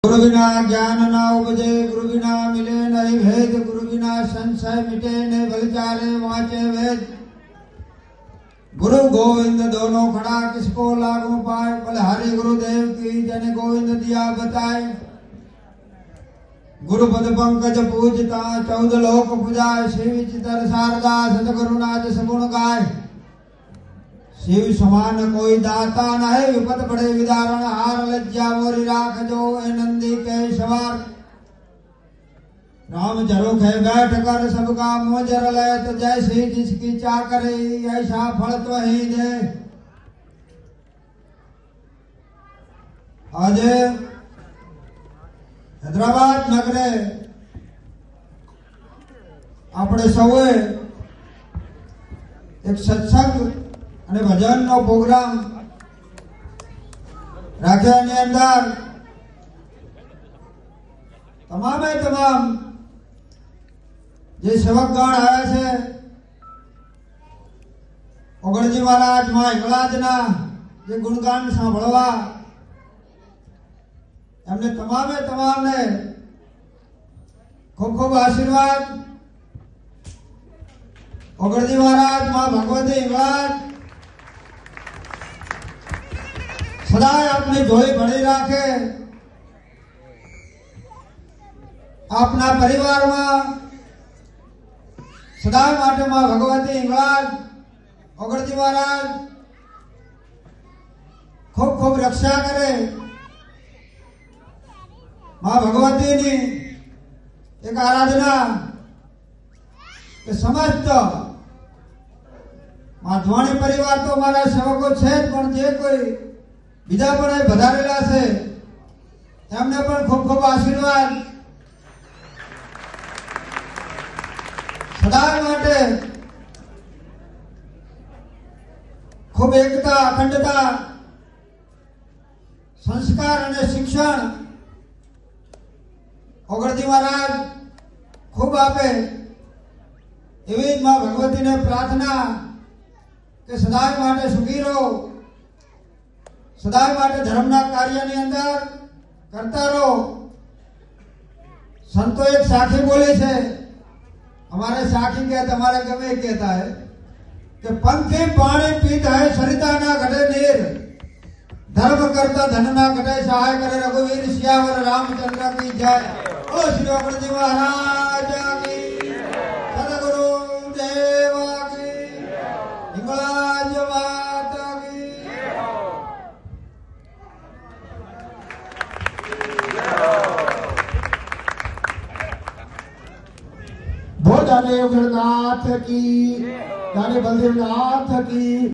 गुरु बिना ज्ञान न उपजे, गुरु बिना मिले नहीं भेद, गुरु बिना संशय मिटे नहीं बलचारे वाचे वेद। गुरु गोविंद दोनों खड़ा किसको लागू पाए, बलहारी गुरुदेव की जन गोविंद दिया बताए। गुरुपद पंकज पूजता 14 लोक पुजाए, शिव चितर शारदा सतगुरु नाथ सगुण गाय। शिव समान कोई दाता न है, विपत बड़े विदारण हार, लज्जा मोरी राख जो ए नंदी के सवार। राम झरोख है बैठ कर सबका मोजर ले, तो जैसी जिसकी चाकरी ऐसा फल तो ही दे। आज हैदराबाद नगरे अपने सौए एक सत्संग અને ભજનનો પ્રોગ્રામ રાખ્યાની અંદર તમામે તમામ જે સેવકગણ આવ્યા છે, ઓગણજી મહારાજ માં હિંગળાજના જે ગુણગાન સાંભળવા, એમને તમામે તમામને ખૂબ ખૂબ આશીર્વાદ। ઓગણજી મહારાજ માં ભગવતી હિંગળાજ સદાય આપની જોઈ ભળી રાખે, આપના પરિવારમાં સદાય માટે માં ભગવતી હિંગળાજ ઓગણજી મહારાજ ખૂબ ખૂબ રક્ષા કરે। માં ભગવતીની એક આરાધના કે સમસ્ત માધવાણી પરિવાર તો મારા સેવકો છે જ, પણ જે કોઈ બીજા પણ વધારેલા છે એમને પણ ખૂબ ખૂબ આશીર્વાદ। સદાય માટે ખૂબ એકતા, અખંડતા, સંસ્કાર અને શિક્ષણ ઓગણજી મહારાજ ખૂબ આપે। એવી જ માં ભગવતીને પ્રાર્થના કે સદાય માટે સુખી રહો, સદાય માટે ધર્મના કાર્યની અંદર કરતા રહો। સંતો એક સાખી બોલે છે, हमारे साखी कहते, हमारे गमे कहता है कि पंथी पानी पीत है सरिता ना घटे नीर, धर्म करता धन ना घटे सहाय करे रघुवीर, सियावर रामचंद्र की जय। ओ श्री ओगणजी महाराज की, सदगुरु देव की, हिंगळाज माता की। बोल जाने उग्रनाथ की, जाने बलदेव नाथ की।